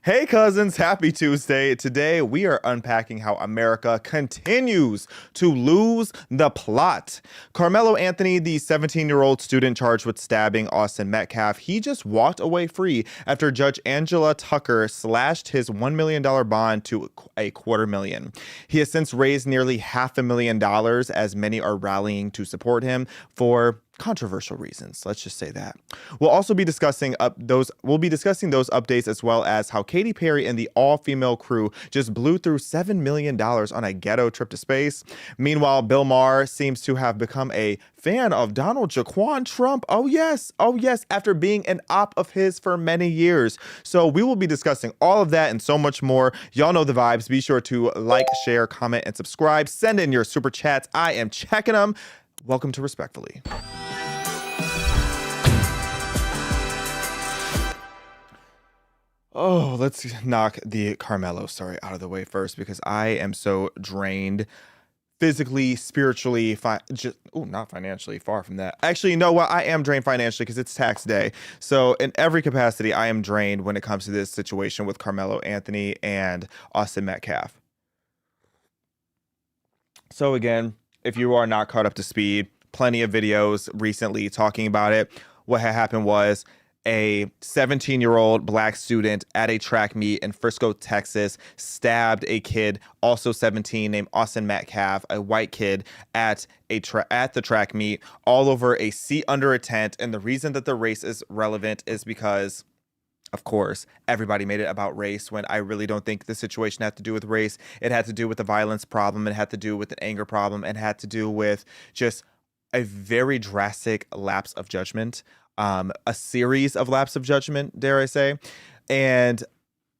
Hey cousins, happy Tuesday. Today we are unpacking how America continues to lose the plot. Karmelo Anthony, the 17-year-old student charged with stabbing Austin Metcalf, he just walked away free after Judge Angela Tucker slashed his $1 million bond to $250,000. He has since raised nearly $500,000 as many are rallying to support him for controversial reasons. Let's just say that. We'll also be discussing those updates, as well as how Katy Perry and the all-female crew just blew through $7 million on a ghetto trip to space. Meanwhile, Bill Maher seems to have become a fan of Donald Jaquan Trump. Oh yes, after being an op of his for many years. So we will be discussing all of that and so much more. Y'all know the vibes. Be sure to like, share, comment, and subscribe. Send in your super chats. I am checking them. Welcome to Respectfully. Oh, let's knock the Karmelo story out of the way first, because I am so drained physically, spiritually, not financially, far from that. Actually, you know what? I am drained financially because it's tax day. So in every capacity, I am drained when it comes to this situation with Karmelo Anthony and Austin Metcalf. So again, if you are not caught up to speed, plenty of videos recently talking about it. What had happened was a 17-year-old black student at a track meet in Frisco, Texas, stabbed a kid, also 17, named Austin Metcalf, a white kid, at the track meet, all over a seat under a tent. And the reason that the race is relevant is because, of course, everybody made it about race, when I really don't think the situation had to do with race. It had to do with the violence problem. It had to do with an anger problem. It had to do with just a very drastic lapse of judgment. A series of lapse of judgment, dare I say. And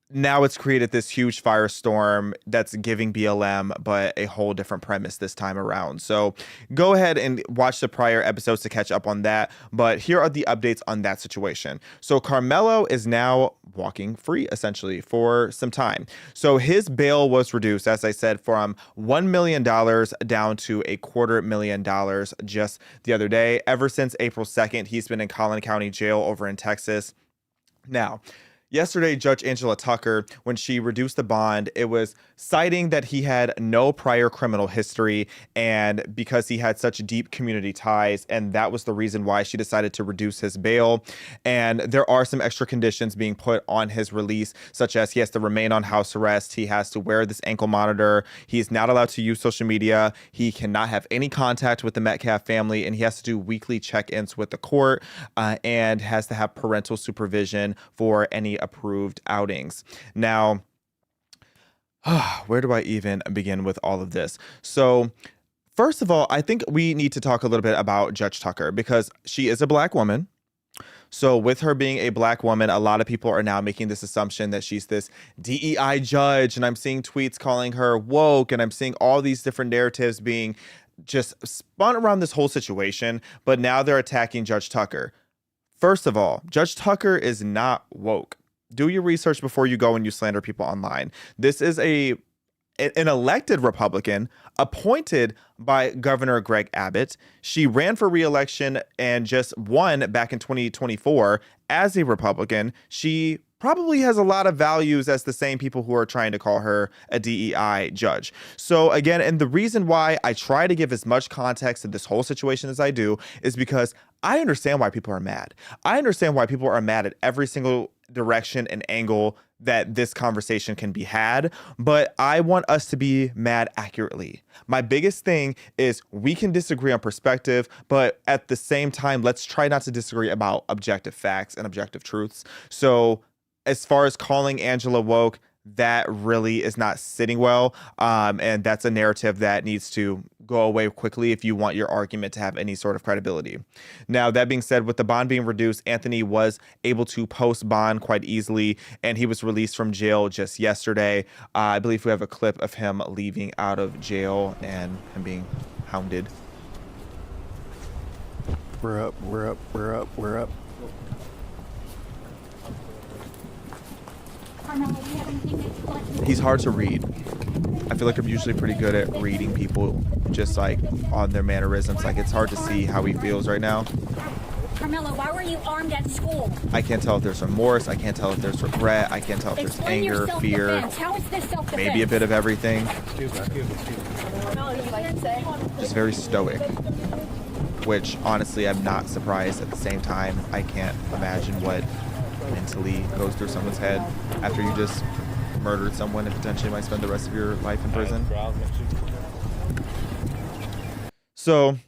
now it's created this huge firestorm that's giving BLM, but a whole different premise this time around. So go ahead and watch the prior episodes to catch up on that. But here are the updates on that situation. So Karmelo is now walking free, essentially, for some time. So his bail was reduced, as I said, from $1 million down to $250,000 just the other day. Ever since April 2nd, he's been in Collin County Jail over in Texas. Now, yesterday, Judge Angela Tucker, when she reduced the bond, it was citing that he had no prior criminal history and because he had such deep community ties, and that was the reason why she decided to reduce his bail. And there are some extra conditions being put on his release, such as he has to remain on house arrest, he has to wear this ankle monitor, he is not allowed to use social media, he cannot have any contact with the Metcalf family, and he has to do weekly check-ins with the court, and has to have parental supervision for any approved outings. Now, where do I even begin with all of this? So first of all, I think we need to talk a little bit about Judge Tucker, because she is a black woman. So with her being a black woman, a lot of people are now making this assumption that she's this DEI judge, and I'm seeing tweets calling her woke, and I'm seeing all these different narratives being just spun around this whole situation. But now they're attacking Judge Tucker. First of all, Judge Tucker is not woke. Do your research before you go and you slander people online. This is an elected Republican appointed by Governor Greg Abbott. She ran for re-election and just won back in 2024 as a Republican. She probably has a lot of values as the same people who are trying to call her a DEI judge. So again, and the reason why I try to give as much context to this whole situation as I do is because I understand why people are mad. I understand why people are mad at every single direction and angle that this conversation can be had, but I want us to be mad accurately. My biggest thing is we can disagree on perspective, but at the same time, let's try not to disagree about objective facts and objective truths. So as far as calling Angela woke, that really is not sitting well. And that's a narrative that needs to go away quickly if you want your argument to have any sort of credibility. Now, that being said, with the bond being reduced, Anthony was able to post bond quite easily, and he was released from jail just yesterday. I believe we have a clip of him leaving out of jail and him being hounded. We're up. He's hard to read. I feel like I'm usually pretty good at reading people just like on their mannerisms. Like, it's hard to see how he feels right now. Karmelo, why were you armed at school? I can't tell if there's remorse. I can't tell if there's regret. I can't tell if there's Explain your anger, fear, self-defense. How is this self-defense? maybe a bit of everything. Karmelo, you can say. Just very stoic, which honestly I'm not surprised. At the same time, I can't imagine what mentally goes through someone's head after you just murdered someone and potentially might spend the rest of your life in prison. So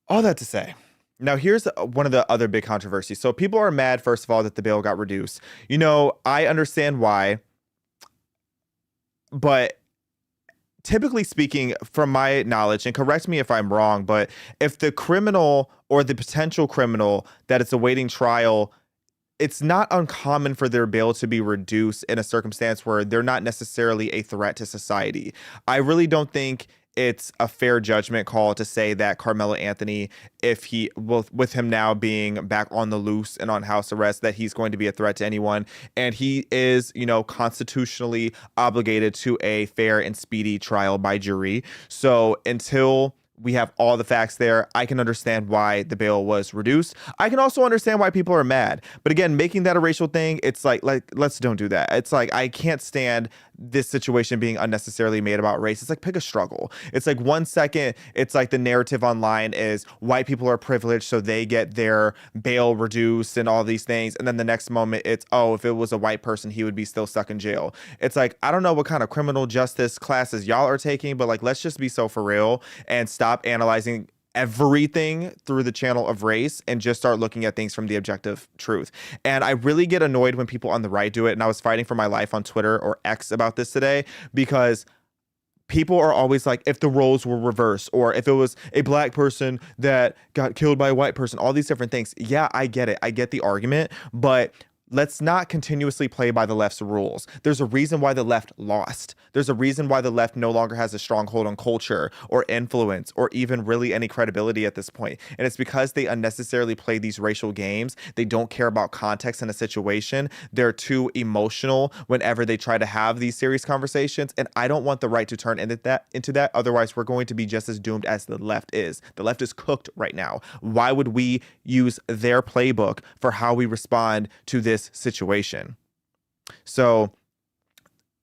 all that to say, now here's one of the other big controversies. So people are mad, first of all, that the bill got reduced. You know, I understand why, but typically speaking, from my knowledge, and correct me if I'm wrong, but if the criminal or the potential criminal that is awaiting trial, it's not uncommon for their bail to be reduced in a circumstance where they're not necessarily a threat to society. I really don't think it's a fair judgment call to say that Karmelo Anthony, if he with him now being back on the loose and on house arrest, that he's going to be a threat to anyone. And he is, you know, constitutionally obligated to a fair and speedy trial by jury. So until we have all the facts there, I can understand why the bail was reduced. I can also understand why people are mad. But again, making that a racial thing, it's like let's don't do that. It's like, I can't stand this situation being unnecessarily made about race. It's like, pick a struggle. It's like 1 second, it's like the narrative online is white people are privileged, so they get their bail reduced and all these things. And then the next moment it's, oh, if it was a white person, he would be still stuck in jail. It's like, I don't know what kind of criminal justice classes y'all are taking, but like, let's just be so for real and stop analyzing everything through the channel of race and just start looking at things from the objective truth. And I really get annoyed when people on the right do it. And I was fighting for my life on Twitter, or X, about this today, because people are always like, if the roles were reversed, or if it was a black person that got killed by a white person, all these different things. Yeah, I get it. I get the argument, but let's not continuously play by the left's rules. There's a reason why the left lost. There's a reason why the left no longer has a stronghold on culture or influence or even really any credibility at this point. And it's because they unnecessarily play these racial games. They don't care about context in a situation. They're too emotional whenever they try to have these serious conversations. And I don't want the right to turn into that. Otherwise, we're going to be just as doomed as the left is. The left is cooked right now. Why would we use their playbook for how we respond to this situation? So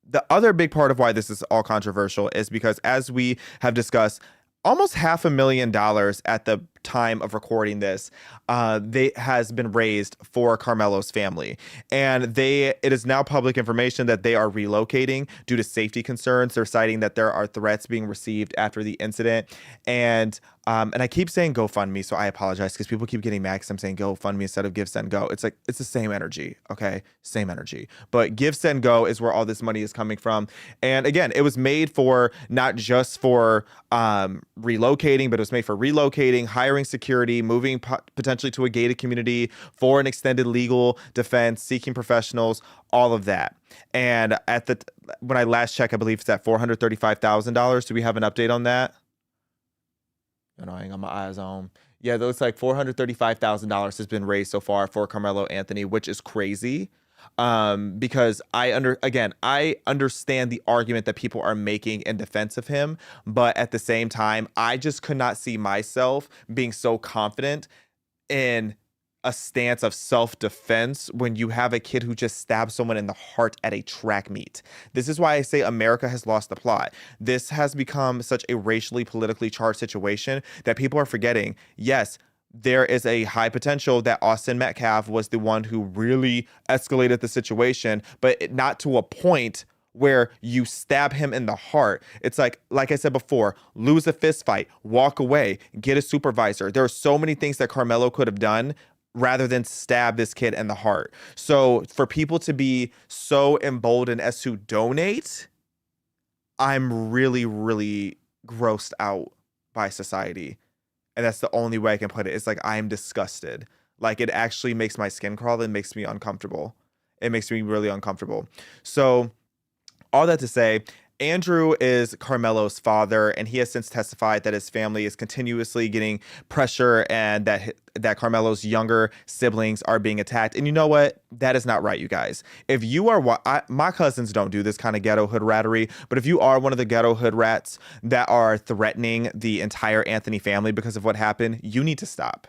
the other big part of why this is all controversial is because, as we have discussed, almost $500,000 at the time of recording this, has been raised for Karmelo's family. And it is now public information that they are relocating due to safety concerns. They're citing that there are threats being received after the incident. And I keep saying GoFundMe, so I apologize because people keep getting mad because I'm saying GoFundMe instead of Give, Send, Go. It's like, it's the same energy, okay? Same energy. But Give, Send, Go is where all this money is coming from. And again, it was made for not just for relocating, but it was made for relocating, hiring security, moving potentially to a gated community, for an extended legal defense, seeking professionals, all of that. And when I last checked, I believe it's at $435,000. Do we have an update on that? I ain't got my eyes on. Yeah, it looks like $435,000 has been raised so far for Karmelo Anthony, which is crazy. Because I understand the argument that people are making in defense of him, but at the same time, I just could not see myself being so confident in a stance of self-defense when you have a kid who just stabbed someone in the heart at a track meet. This is why I say America has lost the plot. This has become such a racially, politically charged situation that people are forgetting, yes, there is a high potential that Austin Metcalf was the one who really escalated the situation, but not to a point where you stab him in the heart. It's like I said before, lose a fist fight, walk away, get a supervisor. There are so many things that Karmelo could have done rather than stab this kid in the heart. So for people to be so emboldened as to donate, I'm really, really grossed out by society. And that's the only way I can put it. It's like, I am disgusted. Like, it actually makes my skin crawl and makes me uncomfortable. It makes me really uncomfortable. So all that to say, Andrew is Karmelo's father, and he has since testified that his family is continuously getting pressure and that Karmelo's younger siblings are being attacked. And you know what? That is not right, you guys. If you are, my cousins don't do this kind of ghetto hood rattery, but if you are one of the ghetto hood rats that are threatening the entire Anthony family because of what happened, you need to stop.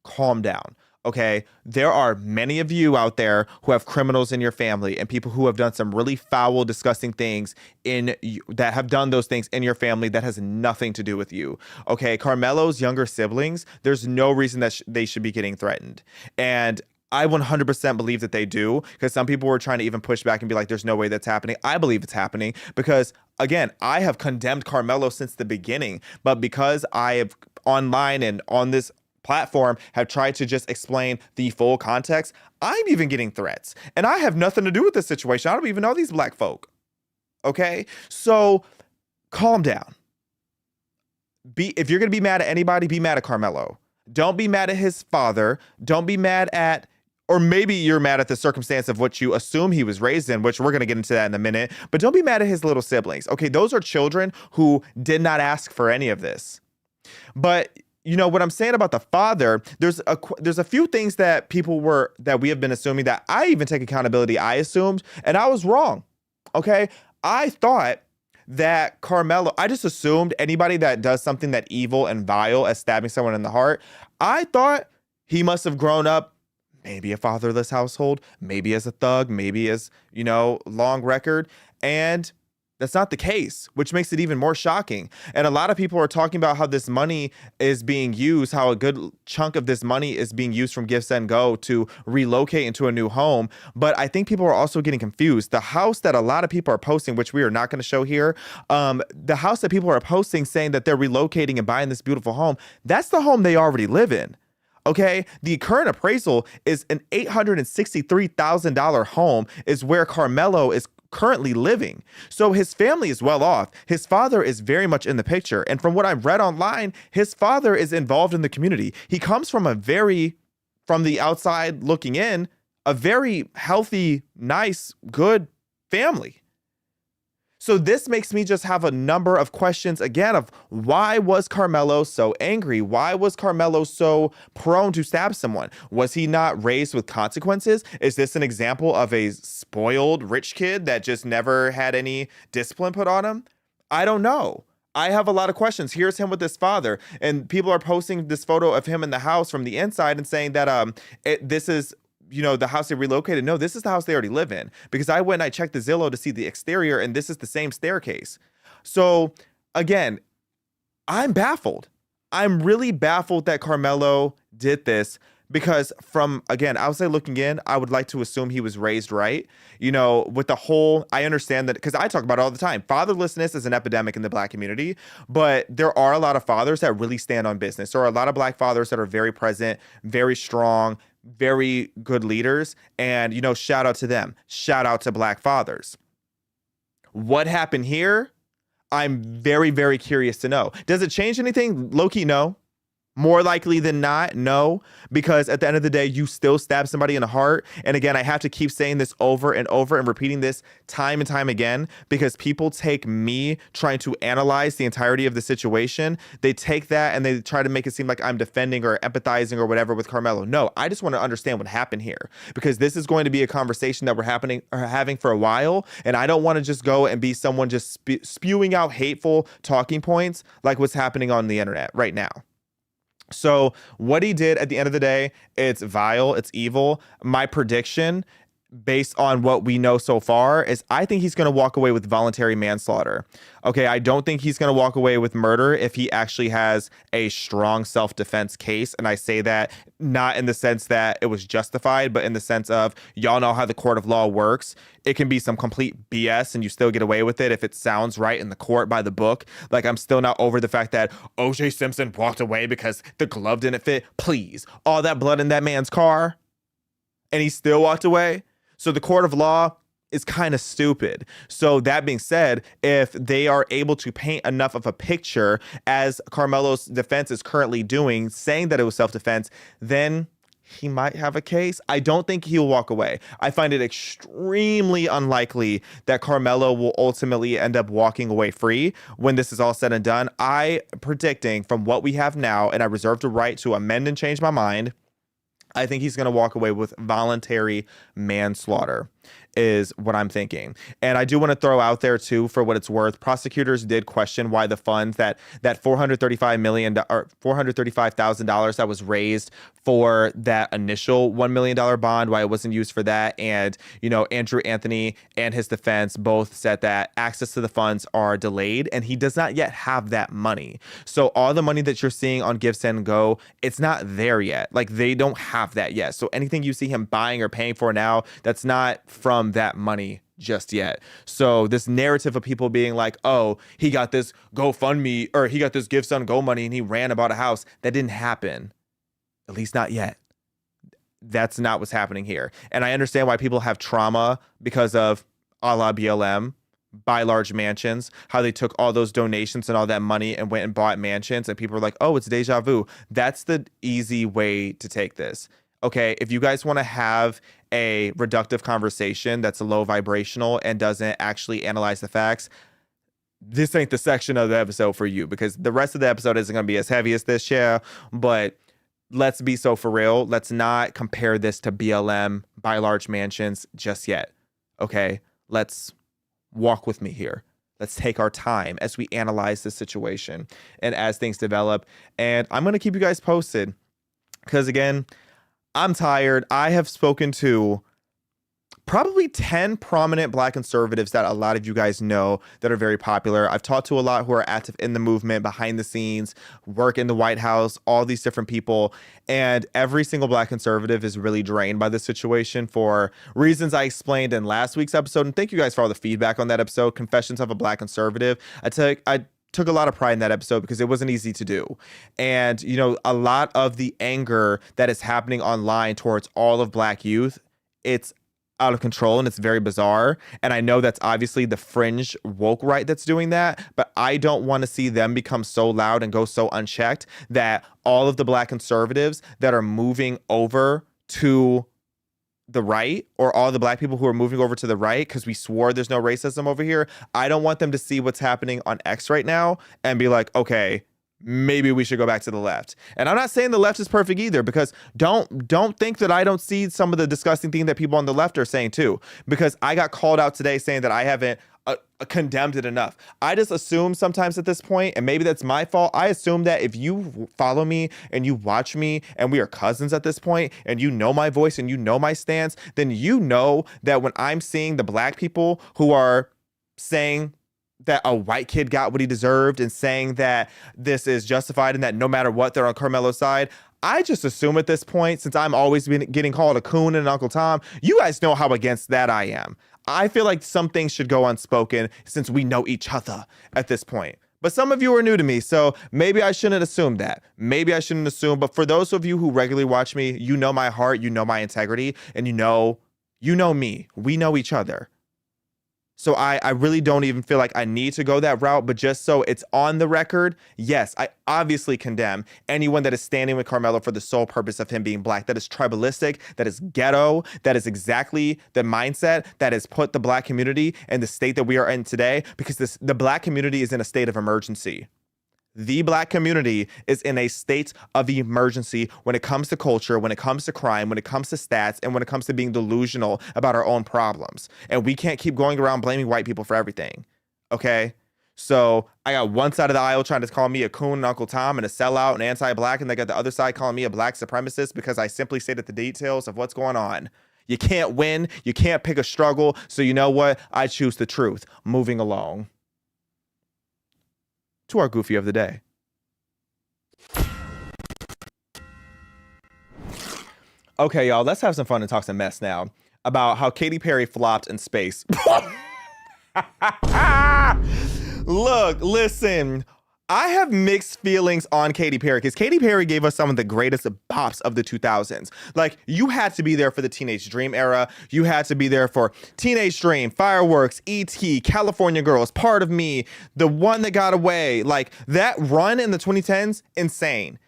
calm down. Okay, there are many of you out there who have criminals in your family and people who have done some really foul, disgusting things that have done those things in your family that has nothing to do with you. Okay, Karmelo's younger siblings, there's no reason that they should be getting threatened. And I 100% believe that they do, because some people were trying to even push back and be like, there's no way that's happening. I believe it's happening because, again, I have condemned Karmelo since the beginning. But because I have online and on this platform have tried to just explain the full context, I'm even getting threats. And I have nothing to do with this situation. I don't even know these black folk. Okay? So calm down. If you're going to be mad at anybody, be mad at Karmelo. Don't be mad at his father. Don't be mad at, or maybe you're mad at the circumstance of what you assume he was raised in, which we're going to get into that in a minute. But don't be mad at his little siblings. Okay? Those are children who did not ask for any of this. But you know what I'm saying about the father, there's a few things that we have been assuming that I even take accountability. I assumed, and I was wrong. Okay. I thought that Karmelo, I just assumed anybody that does something that evil and vile as stabbing someone in the heart, I thought he must have grown up maybe a fatherless household, maybe as a thug, maybe as, long record. And that's not the case, which makes it even more shocking. And a lot of people are talking about how this money is being used, how a good chunk of this money is being used from Give, Send, Go to relocate into a new home. But I think people are also getting confused. The house that a lot of people are posting, which we are not going to show here, the house that people are posting saying that they're relocating and buying this beautiful home, that's the home they already live in. Okay, the current appraisal is an $863,000 home is where Karmelo is currently living. So his family is well off. His father is very much in the picture. And from what I've read online, his father is involved in the community. He comes from from the outside looking in, a very healthy, nice, good family. So this makes me just have a number of questions again of why was Karmelo so angry? Why was Karmelo so prone to stab someone? Was he not raised with consequences? Is this an example of a spoiled rich kid that just never had any discipline put on him? I don't know. I have a lot of questions. Here's him with his father, and people are posting this photo of him in the house from the inside and saying that this is the house they relocated. No, this is the house they already live in, because I went and I checked the Zillow to see the exterior, and this is the same staircase. So again, I'm baffled. I'm really baffled that Karmelo did this, because from, again, outside looking in, I would like to assume he was raised right. With the whole, I understand that, because I talk about it all the time. Fatherlessness is an epidemic in the black community, but there are a lot of fathers that really stand on business. There are a lot of black fathers that are very present, very strong, very good leaders. And, shout out to them. Shout out to black fathers. What happened here? I'm very, very curious to know. Does it change anything? Low-key, no. More likely than not, no, because at the end of the day, you still stab somebody in the heart. And again, I have to keep saying this over and over and repeating this time and time again, because people take me trying to analyze the entirety of the situation. They take that and they try to make it seem like I'm defending or empathizing or whatever with Karmelo. No, I just want to understand what happened here, because this is going to be a conversation that we're having for a while. And I don't want to just go and be someone just spewing out hateful talking points like what's happening on the internet right now. So what he did at the end of the day, it's vile, it's evil. My prediction, based on what we know so far, is I think he's going to walk away with voluntary manslaughter. Okay, I don't think he's going to walk away with murder if he actually has a strong self-defense case. And I say that not in the sense that it was justified, but in the sense of, y'all know how the court of law works. It can be some complete BS and you still get away with it if it sounds right in the court by the book. Like, I'm still not over the fact that O.J. Simpson walked away because the glove didn't fit. Please, all that blood in that man's car and he still walked away. So the court of law is kind of stupid. So that being said, if they are able to paint enough of a picture as Karmelo's defense is currently doing, saying that it was self-defense, then he might have a case. I don't think he'll walk away. I find it extremely unlikely that Karmelo will ultimately end up walking away free when this is all said and done. I predicting from what we have now, and I reserve the right to amend and change my mind, I think he's going to walk away with voluntary manslaughter. is what I'm thinking. And I do want to throw out there too, for what it's worth, prosecutors did question why the funds that $435,000 that was raised for that initial $1 million bond, why it wasn't used for that. And, you know, Andrew Anthony and his defense both said that access to the funds are delayed and he does not yet have that money. So all the money that you're seeing on Give, Send, Go, it's not there yet. Like, they don't have that yet. So anything you see him buying or paying for now, that's not from that money just yet. So this narrative of people being like, oh, he got this GoFundMe or he got this Give, Send, Go money and he ran and bought a house, that didn't happen. At least not yet. That's not what's happening here. And I understand why people have trauma because of a la BLM, buy large mansions, how they took all those donations and all that money and went and bought mansions, and people are like, oh, it's deja vu. That's the easy way to take this. Okay, if you guys want to have a reductive conversation that's low vibrational and doesn't actually analyze the facts, this ain't the section of the episode for you, because the rest of the episode isn't going to be as heavy as this, yeah, but let's be so for real. Let's not compare this to BLM, buy large mansions just yet. Okay, let's walk with me here. Let's take our time as we analyze the situation and as things develop. And I'm going to keep you guys posted because, again, I'm tired. I have spoken to probably 10 prominent Black conservatives that a lot of you guys know that are very popular. I've talked to a lot who are active in the movement, behind the scenes, work in the White House, all these different people. And every single Black conservative is really drained by this situation for reasons I explained in last week's episode. And thank you guys for all the feedback on that episode, Confessions of a Black Conservative. I took a lot of pride in that episode because it wasn't easy to do. And, you know, a lot of the anger that is happening online towards all of Black youth, it's out of control and it's very bizarre. And I know that's obviously the fringe woke right that's doing that, but I don't want to see them become so loud and go so unchecked that all of the Black conservatives that are moving over to the right, or all the Black people who are moving over to the right because we swore there's no racism over here, I don't want them to see what's happening on X right now and be like, okay, maybe we should go back to the left. And I'm not saying the left is perfect either, because don't think that I don't see some of the disgusting thing that people on the left are saying too, because I got called out today saying that I haven't condemned it enough. I just assume sometimes at this point, and maybe that's my fault, I assume that if you follow me and you watch me and we are cousins at this point and you know my voice and you know my stance, then you know that when I'm seeing the Black people who are saying that a white kid got what he deserved and saying that this is justified and that no matter what, they're on Karmelo's side, I just assume at this point, since I'm always been getting called a coon and Uncle Tom, you guys know how against that I am. I feel like some things should go unspoken since we know each other at this point. But some of you are new to me, so maybe I shouldn't assume that. Maybe I shouldn't assume, but for those of you who regularly watch me, you know my heart, you know my integrity, and you know me. We know each other. So I really don't even feel like I need to go that route, but just so it's on the record, yes, I obviously condemn anyone that is standing with Karmelo for the sole purpose of him being Black. That is tribalistic, that is ghetto, that is exactly the mindset that has put the Black community in the state that we are in today, because the Black community is in a state of emergency. The Black community is in a state of emergency when it comes to culture, when it comes to crime, when it comes to stats, and when it comes to being delusional about our own problems. And we can't keep going around blaming white people for everything. Okay? So I got one side of the aisle trying to call me a coon and Uncle Tom and a sellout and anti-Black, and they got the other side calling me a Black supremacist because I simply stated the details of what's going on. You can't win. You can't pick a struggle. So you know what? I choose the truth. Moving along to our Goofy of the day. Okay, y'all, let's have some fun and talk some mess now about how Katy Perry flopped in space. Look, listen, I have mixed feelings on Katy Perry because Katy Perry gave us some of the greatest bops of the 2000s. Like, you had to be there for the Teenage Dream era. You had to be there for Teenage Dream, Fireworks, E.T., California Girls, Part of Me, The One That Got Away. Like, that run in the 2010s, insane.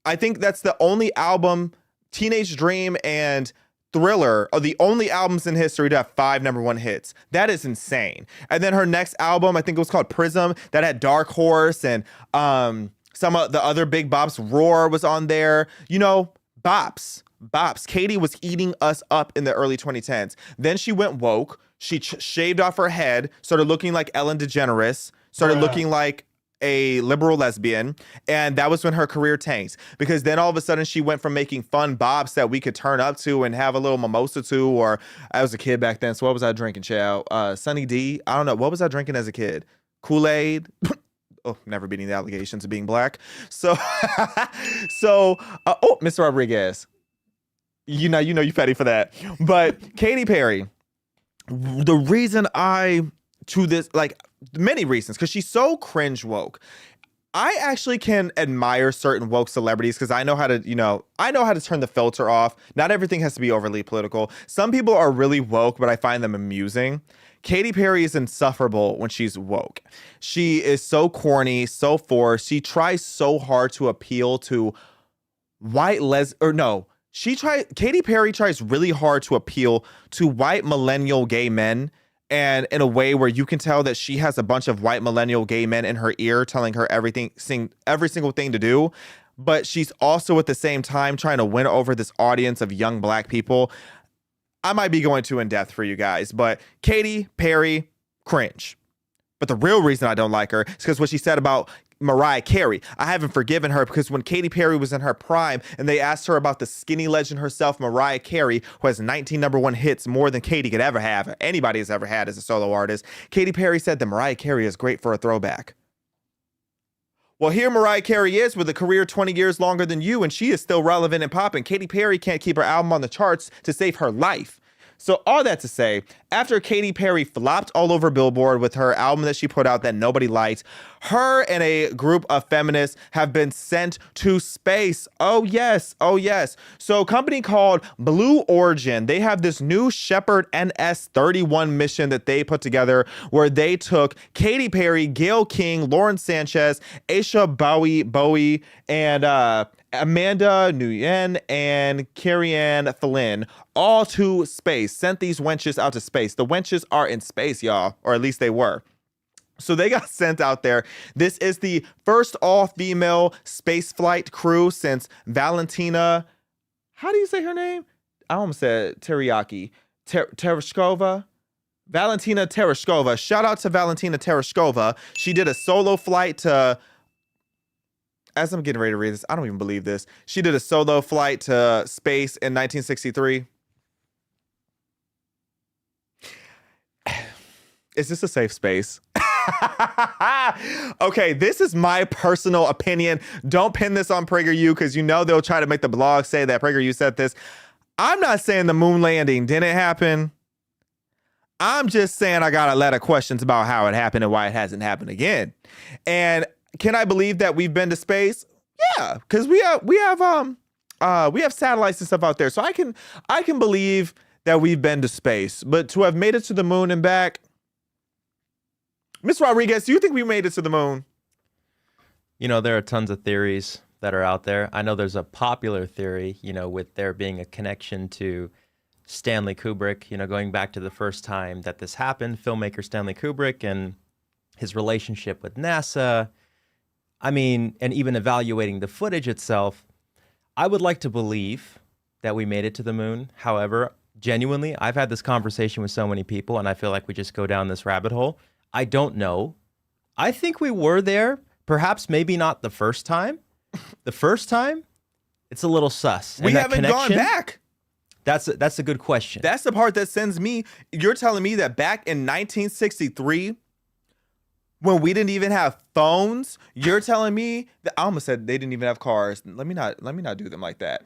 I think that's the only album, Teenage Dream and Thriller are the only albums in history to have 5 #1 hits. That is insane. And then her next album, I think it was called Prism, that had Dark Horse and some of the other big bops. Roar was on there. You know, Bops. Katy was eating us up in the early 2010s. Then she went woke. She shaved off her head, started looking like Ellen DeGeneres, started looking like a liberal lesbian, and that was when her career tanked, because then all of a sudden she went from making fun bops that we could turn up to and have a little mimosa to, or I was a kid back then, so what was I drinking, child? Sunny D? I don't know. What was I drinking as a kid? Kool-Aid? Oh, never beating the allegations of being black. So, Mr. Rodriguez, you know you fatty for that. But Katy Perry, the reason many reasons, because she's so cringe woke. I actually can admire certain woke celebrities because I know how to turn the filter off. Not everything has to be overly political. Some people are really woke, but I find them amusing. Katy Perry is insufferable when she's woke. She is so corny, so forced. She tries so hard to appeal to Katy Perry tries really hard to appeal to white millennial gay men, and in a way where you can tell that she has a bunch of white millennial gay men in her ear telling her every single thing to do. But she's also at the same time trying to win over this audience of young black people. I might be going too in depth for you guys, but Katy Perry, cringe. But the real reason I don't like her is because what she said about Mariah Carey. I haven't forgiven her because when Katy Perry was in her prime and they asked her about the skinny legend herself, Mariah Carey, who has 19 #1 hits, more than Katy could ever have, anybody has ever had as a solo artist, Katy Perry said that Mariah Carey is great for a throwback. Well, here Mariah Carey is with a career 20 years longer than you, and she is still relevant and popping. Katy Perry can't keep her album on the charts to save her life. So all that to say, after Katy Perry flopped all over Billboard with her album that she put out that nobody liked, her and a group of feminists have been sent to space. Oh yes. So a company called Blue Origin, they have this new Shepard NS-31 mission that they put together where they took Katy Perry, Gayle King, Lauren Sanchez, Aisha Bowie, and Amanda Nguyen and Carrie-Anne Flynn, all to space, sent these wenches out to space. The wenches are in space, y'all, or at least they were. So they got sent out there. This is the first all-female spaceflight crew since Valentina, how do you say her name? I almost said Teriyaki. Tereshkova? Valentina Tereshkova. Shout out to Valentina Tereshkova. She did a solo flight to... As I'm getting ready to read this, I don't even believe this. She did a solo flight to space in 1963. Is this a safe space? Okay, this is my personal opinion. Don't pin this on PragerU because you know they'll try to make the blog say that PragerU said this. I'm not saying the moon landing didn't happen. I'm just saying I got a lot of questions about how it happened and why it hasn't happened again. And can I believe that we've been to space? Yeah, because we have satellites and stuff out there. So I can believe that we've been to space. But to have made it to the moon and back, Ms. Rodriguez, do you think we made it to the moon? You know, there are tons of theories that are out there. I know there's a popular theory, with there being a connection to Stanley Kubrick, going back to the first time that this happened, filmmaker Stanley Kubrick and his relationship with NASA. I mean, and even evaluating the footage itself, I would like to believe that we made it to the moon. However, genuinely, I've had this conversation with so many people, and I feel like we just go down this rabbit hole. I don't know. I think we were there. Perhaps maybe not the first time. The first time, it's a little sus. We haven't gone back. That's a good question. That's the part that sends me. You're telling me that back in 1963, when we didn't even have phones, you're telling me that I almost said they didn't even have cars. Let me not do them like that.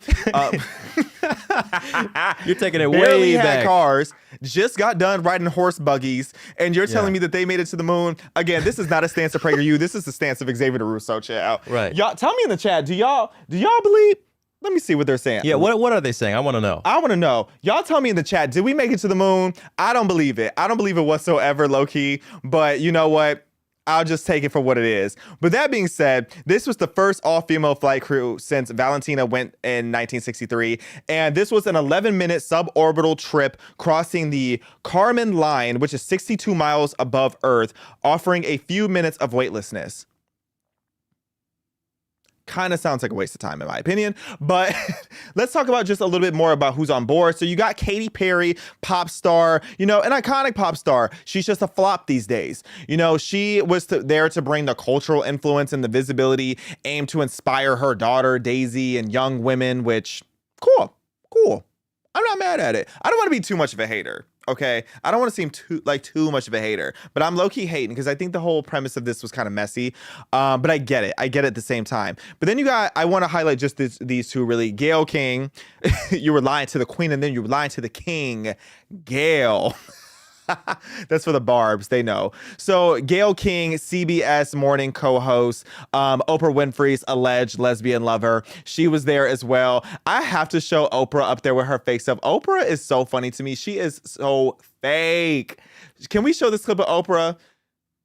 You're taking it barely way back. Had cars, just got done riding horse buggies, and you're telling me that they made it to the moon. Again, this is not a stance of PragerU. This is the stance of Xaviaer DuRousseau, child. Right. Y'all, tell me in the chat. Do y'all believe? Let me see what they're saying. Yeah, what are they saying? I want to know. I want to know. Y'all tell me in the chat, did we make it to the moon? I don't believe it. I don't believe it whatsoever, low key. But you know what? I'll just take it for what it is. But that being said, this was the first all-female flight crew since Valentina went in 1963. And this was an 11-minute suborbital trip crossing the Kármán line, which is 62 miles above Earth, offering a few minutes of weightlessness. kind of sounds like a waste of time in my opinion. But let's talk about just a little bit more about who's on board. So you got Katy Perry, pop star, you know, an iconic pop star. She's just a flop these days. You know, she was there to bring the cultural influence and the visibility, aimed to inspire her daughter Daisy and young women, which cool. I'm not mad at it. I don't want to be too much of a hater. Okay, I don't want to seem too much of a hater, but I'm low-key hating because I think the whole premise of this was kind of messy. But I get it at the same time. But then I want to highlight just these two really. Gayle King, you were lying to the queen, and then you were lying to the king. Gayle. That's for the barbs, they know. So Gayle King, CBS morning co-host, Oprah Winfrey's alleged lesbian lover. She was there as well. I have to show Oprah up there with her fake stuff. Oprah is so funny to me. She is so fake. Can we show this clip of Oprah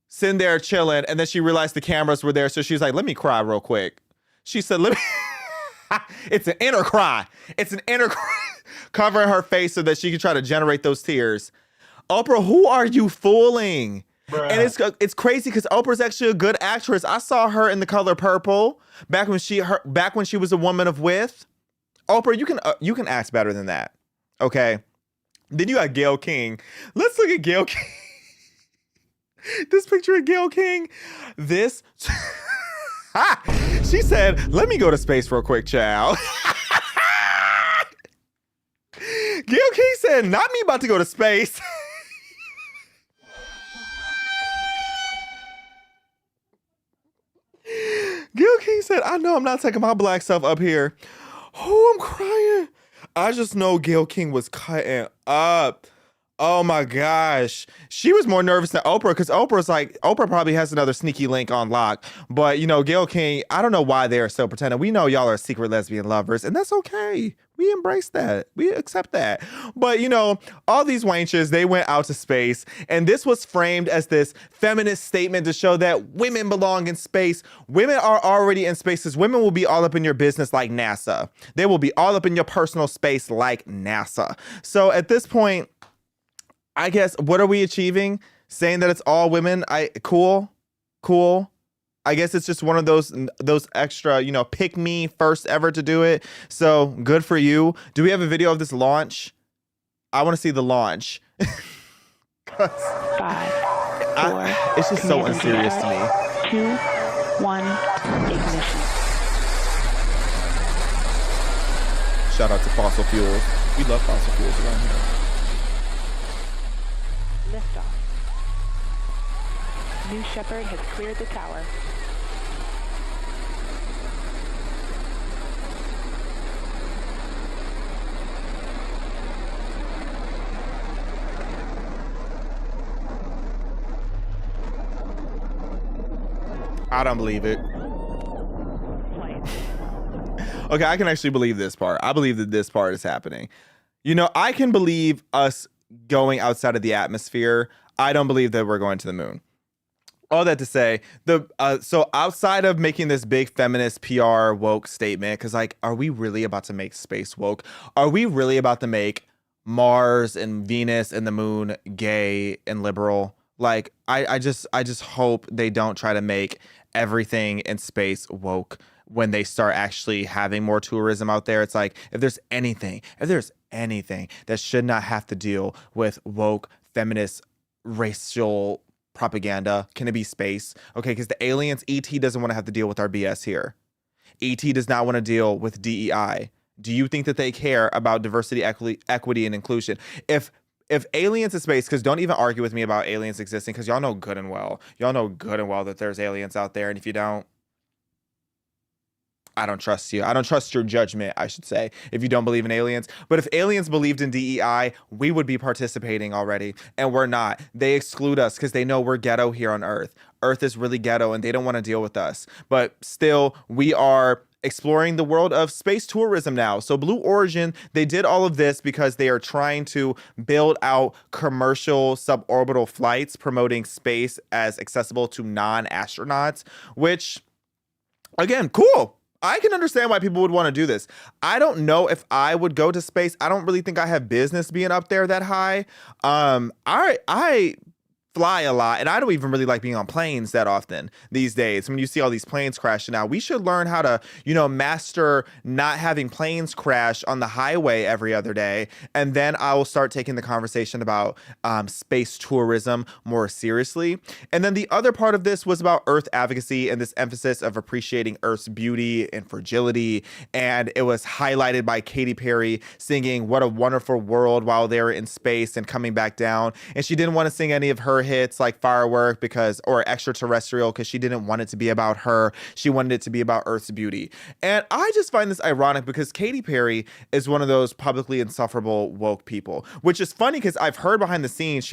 sitting there chilling, and then she realized the cameras were there, so she's like, let me cry real quick. She said, let me... It's an inner cry. It's an inner cry. Covering her face so that she can try to generate those tears. Oprah, who are you fooling? Bruh. And it's crazy because Oprah's actually a good actress. I saw her in The Color Purple back when she was a woman of width. Oprah, you can act better than that. Okay. Then you got Gayle King. Let's look at Gayle King. This picture of Gayle King. This. She said, "Let me go to space real quick, child." Gayle King said, "Not me about to go to space." Gayle King said, "I know I'm not taking my black self up here." Oh, I'm crying. I just know Gayle King was cutting up. Oh my gosh. She was more nervous than Oprah because Oprah probably has another sneaky link on lock. But, you know, Gayle King, I don't know why they're still pretending. We know y'all are secret lesbian lovers, and that's okay. We embrace that. We accept that. But, you know, all these wenches, they went out to space, and this was framed as this feminist statement to show that women belong in space. Women are already in spaces. Women will be all up in your business like NASA. They will be all up in your personal space like NASA. So at this point, I guess, what are we achieving? Saying that it's all women? Cool. I guess it's just one of those extra, you know, pick me first ever to do it. So good for you. Do we have a video of this launch? I want to see the launch. 5, 4. It's just so unserious to me. 2, 1, ignition. Shout out to fossil fuels. We love fossil fuels around here. Liftoff. New Shepard has cleared the tower. I don't believe it. Okay, I can actually believe this part. I believe that this part is happening. You know, I can believe us going outside of the atmosphere. I don't believe that we're going to the moon. All that to say, so outside of making this big feminist PR woke statement, because like, are we really about to make space woke? Are we really about to make Mars and Venus and the moon gay and liberal? Like, I just hope they don't try to make everything in space woke when they start actually having more tourism out there. It's like, if there's anything that should not have to deal with woke feminist racial propaganda, can it be space? Okay, because the aliens, ET doesn't want to have to deal with our BS here. ET does not want to deal with DEI. Do you think that they care about diversity, equity, and inclusion? If aliens in space, because don't even argue with me about aliens existing, because y'all know good and well that there's aliens out there, and if you don't, I don't trust you. I don't trust your judgment, I should say, if you don't believe in aliens. But if aliens believed in DEI, we would be participating already, and we're not. They exclude us because they know we're ghetto here on Earth. Earth is really ghetto, and they don't want to deal with us. But still, we are exploring the world of space tourism now. So Blue Origin, they did all of this because they are trying to build out commercial suborbital flights, promoting space as accessible to non-astronauts, which, again, cool. I can understand why people would want to do this. I don't know if I would go to space. I don't really think I have business being up there that high. I fly a lot, and I don't even really like being on planes that often these days. When you see all these planes crashing out, we should learn how to, master not having planes crash on the highway every other day. And then I will start taking the conversation about space tourism more seriously. And then the other part of this was about Earth advocacy and this emphasis of appreciating Earth's beauty and fragility. And it was highlighted by Katy Perry singing "What a Wonderful World" while they were in space and coming back down. And she didn't want to sing any of her hits like Firework or Extraterrestrial because she didn't want it to be about her. She wanted it to be about Earth's beauty. And I just find this ironic because Katy Perry is one of those publicly insufferable woke people, which is funny because I've heard behind the scenes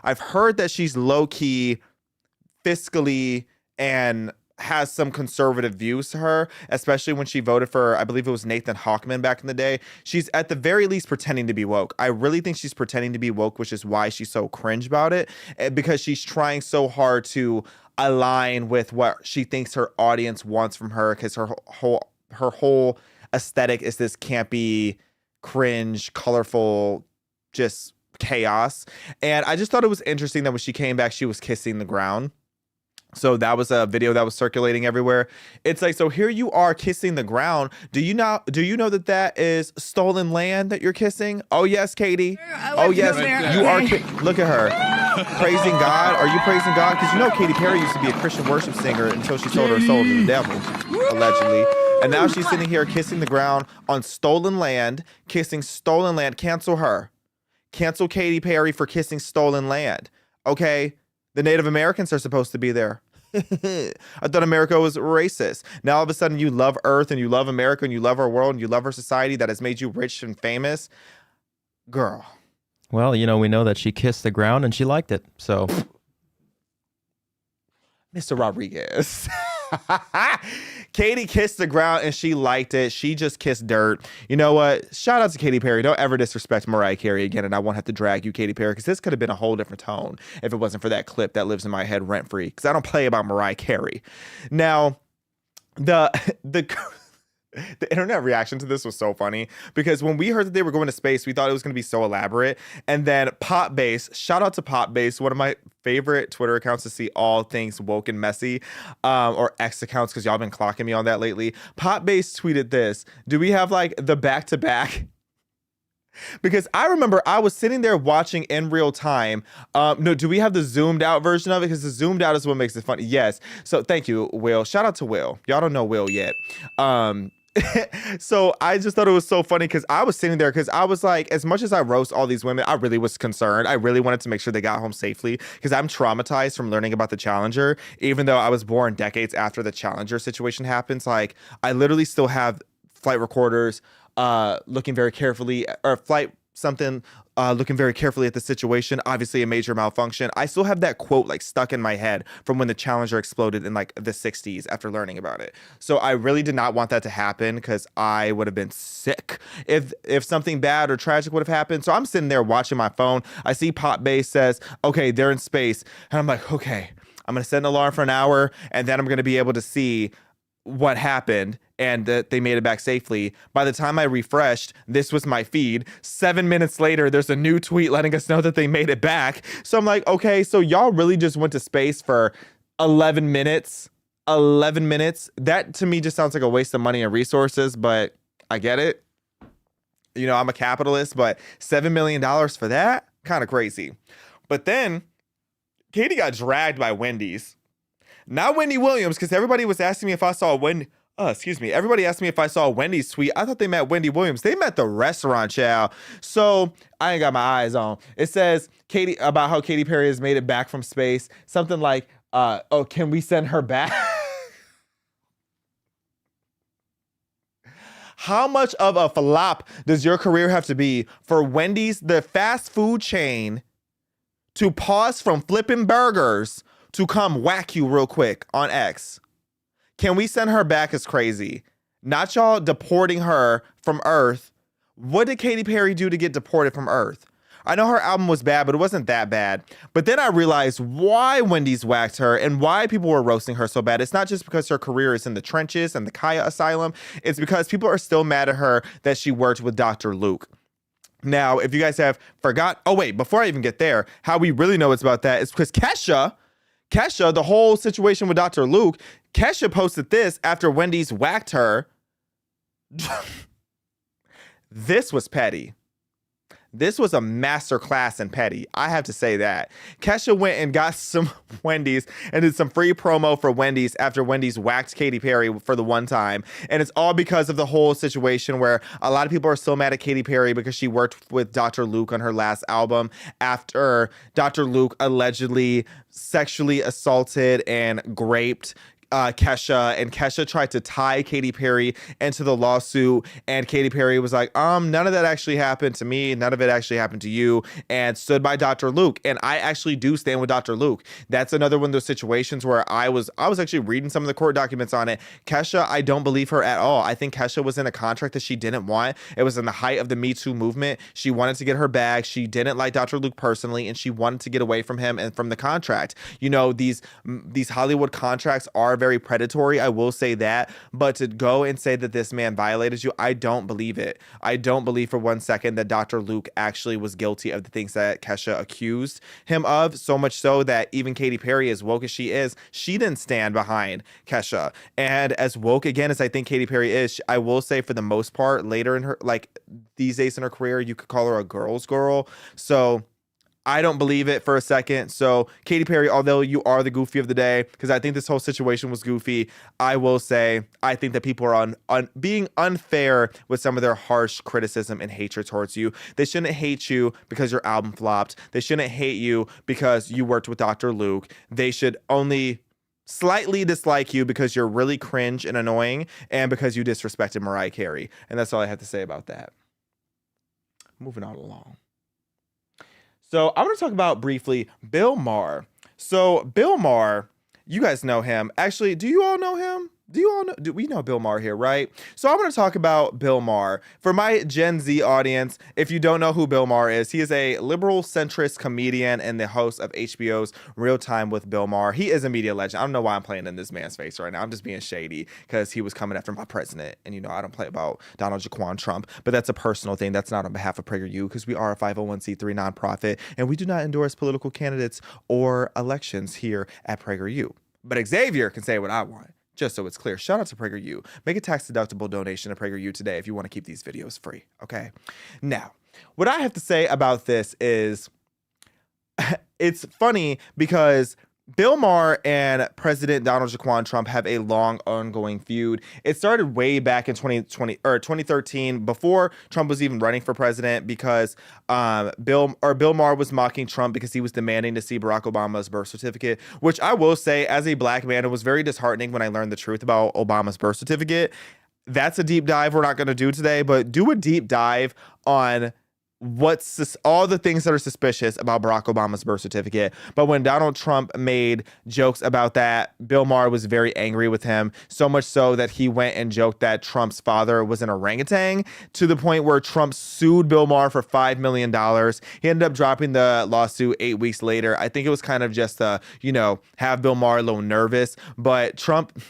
I've heard that she's low-key fiscally and has some conservative views to her, especially when she voted for, I believe it was Nathan Hawkman back in the day. She's at the very least pretending to be woke. I really think she's pretending to be woke, which is why she's so cringe about it, because she's trying so hard to align with what she thinks her audience wants from her, because her whole aesthetic is this campy, cringe, colorful, just chaos. And I just thought it was interesting that when she came back, she was kissing the ground. So that was a video that was circulating everywhere. It's like, so here you are kissing the ground. Do you know that is stolen land that you're kissing? Oh yes, Katy. Oh yes, you are. Look at her praising God. Are you praising God? Because Katy Perry used to be a Christian worship singer until she sold her soul to the devil, allegedly. And now she's sitting here kissing the ground on stolen land, kissing stolen land. Cancel her. Cancel Katy Perry for kissing stolen land. Okay? The Native Americans are supposed to be there. I thought America was racist. Now all of a sudden you love Earth and you love America and you love our world and you love our society that has made you rich and famous. Girl. Well, we know that she kissed the ground and she liked it. So, Mr. Rodriguez. Katy kissed the ground and she liked it. She just kissed dirt. You know what? Shout out to Katy Perry. Don't ever disrespect Mariah Carey again, and I won't have to drag you, Katy Perry, because this could have been a whole different tone if it wasn't for that clip that lives in my head rent free. Because I don't play about Mariah Carey. Now, the internet reaction to this was so funny because when we heard that they were going to space, we thought it was going to be so elaborate. And then Pop Base, shout out to Pop Base, one of my favorite Twitter accounts to see all things woke and messy, or X accounts, because y'all been clocking me on that lately. Pop Base tweeted this: do we have like the back-to-back? Because I remember I was sitting there watching in real time. No, do we have the zoomed out version of it? Because the zoomed out is what makes it funny. Yes. So thank you, Will. Shout out to Will. Y'all don't know Will yet. So I just thought it was so funny because I was sitting there because I was like, as much as I roast all these women, I really was concerned. I really wanted to make sure they got home safely because I'm traumatized from learning about the Challenger, even though I was born decades after the Challenger situation happens. Like, I literally still have flight recorders looking very carefully, or flight something looking very carefully at the situation. Obviously a major malfunction. I still have that quote like stuck in my head from when the Challenger exploded in like the 60s after learning about it. So I really did not want that to happen because I would have been sick if something bad or tragic would have happened. So I'm sitting there watching my phone. I see Pop Base says, okay, they're in space. And I'm like, okay, I'm going to set an alarm for an hour and then I'm going to be able to see what happened and that they made it back safely. By the time I refreshed, this was my feed. 7 minutes later, there's a new tweet letting us know that they made it back. So I'm like, okay, so y'all really just went to space for 11 minutes. 11 minutes. That to me just sounds like a waste of money and resources, but I get it. I'm a capitalist, but $7 million for that? Kind of crazy. But then Katy got dragged by Wendy's. Not Wendy Williams, because everybody was asking me if I saw everybody asked me if I saw a Wendy's tweet. I thought they meant Wendy Williams. They meant the restaurant, child. So I ain't got my eyes on. It says about how Katy Perry has made it back from space. Something like, can we send her back? How much of a flop does your career have to be for Wendy's, the fast food chain, to pause from flipping burgers to come whack you real quick on X? Can we send her back is crazy. Not y'all deporting her from Earth. What did Katy Perry do to get deported from Earth? I know her album was bad, but it wasn't that bad. But then I realized why Wendy's whacked her and why people were roasting her so bad. It's not just because her career is in the trenches and the Kaya Asylum. It's because people are still mad at her that she worked with Dr. Luke. Now, if you guys have forgot, oh wait, before I even get there, how we really know it's about that is because Kesha, the whole situation with Dr. Luke, Kesha posted this after Wendy's whacked her. This was petty. This was a masterclass in petty. I have to say that. Kesha went and got some Wendy's and did some free promo for Wendy's after Wendy's whacked Katy Perry for the one time. And it's all because of the whole situation where a lot of people are still mad at Katy Perry because she worked with Dr. Luke on her last album after Dr. Luke allegedly sexually assaulted and raped Kesha, and Kesha tried to tie Katy Perry into the lawsuit, and Katy Perry was like, none of that actually happened to me, none of it actually happened to you, and stood by Dr. Luke. And I actually do stand with Dr. Luke. That's another one of those situations where I was actually reading some of the court documents on it. Kesha, I don't believe her at all. I think Kesha was in a contract that she didn't want. It was in the height of the Me Too movement. She wanted to get her bag. She didn't like Dr. Luke personally, and she wanted to get away from him and from the contract. You know, these Hollywood contracts are very predatory, I will say that, but to go and say that this man violated you, I don't believe it. I don't believe for one second that Dr. Luke actually was guilty of the things that Kesha accused him of, so much so that even Katy Perry, as woke as she is, she didn't stand behind Kesha. And as woke again as I think Katy Perry is, I will say for the most part, later in her, like these days in her career, you could call her a girl's girl. So I don't believe it for a second. So Katy Perry, although you are the goofy of the day, because I think this whole situation was goofy, I will say I think that people are being unfair with some of their harsh criticism and hatred towards you. They shouldn't hate you because your album flopped. They shouldn't hate you because you worked with Dr. Luke. They should only slightly dislike you because you're really cringe and annoying and because you disrespected Mariah Carey. And that's all I have to say about that. Moving on along. So I want to talk about briefly Bill Maher. So Bill Maher, you guys know him. Actually, do you all know him? Do we know Bill Maher here, right? So I want to talk about Bill Maher. For my Gen Z audience, if you don't know who Bill Maher is, he is a liberal centrist comedian and the host of HBO's Real Time with Bill Maher. He is a media legend. I don't know why I'm playing in this man's face right now. I'm just being shady because he was coming after my president. And, you know, I don't play about Donald Jaquan Trump, but that's a personal thing. That's not on behalf of PragerU because we are a 501c3 nonprofit and we do not endorse political candidates or elections here at PragerU. But Xavier can say what I want. Just so it's clear, shout out to PragerU. Make a tax-deductible donation to PragerU today if you want to keep these videos free, okay? Now, what I have to say about this is it's funny because Bill Maher and President Donald Jaquan Trump have a long ongoing feud. It started way back in 2013 before Trump was even running for president because Bill Maher was mocking Trump because he was demanding to see Barack Obama's birth certificate, which I will say as a black man, it was very disheartening when I learned the truth about Obama's birth certificate. That's a deep dive we're not going to do today, but do a deep dive on what's all the things that are suspicious about Barack Obama's birth certificate. But when Donald Trump made jokes about that, Bill Maher was very angry with him, so much so that he went and joked that Trump's father was an orangutan, to the point where Trump sued Bill Maher for $5 million. He ended up dropping the lawsuit 8 weeks later. I think it was kind of just to, have Bill Maher a little nervous. But Trump,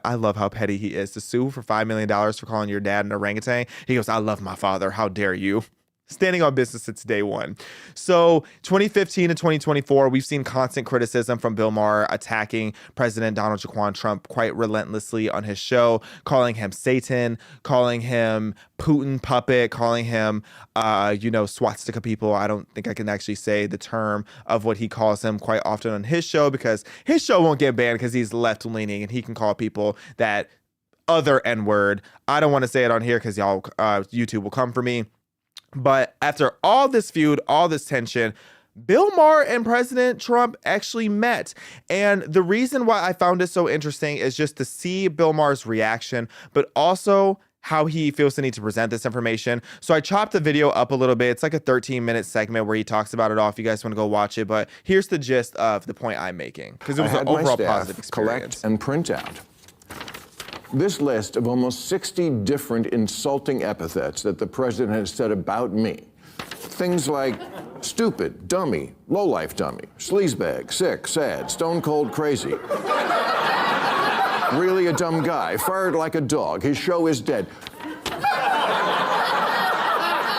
I love how petty he is to sue for $5 million for calling your dad an orangutan. He goes, I love my father. How dare you? Standing on business since day one. So 2015 to 2024, we've seen constant criticism from Bill Maher attacking President Donald Jaquan Trump quite relentlessly on his show, calling him Satan, calling him Putin puppet, calling him, swastika people. I don't think I can actually say the term of what he calls him quite often on his show because his show won't get banned because he's left-leaning and he can call people that other N-word. I don't want to say it on here because y'all, YouTube will come for me. But after all this feud, all this tension, Bill Maher and President Trump actually met. And the reason why I found it so interesting is just to see Bill Maher's reaction, but also how he feels the need to present this information. So I chopped the video up a little bit. It's like a 13-minute segment where he talks about it all if you guys want to go watch it. But here's the gist of the point I'm making, because it was an overall positive experience. Collect and print out this list of almost 60 different insulting epithets that the president has said about me. Things like stupid, dummy, lowlife dummy, sleazebag, sick, sad, stone cold crazy. Really a dumb guy, fired like a dog, his show is dead.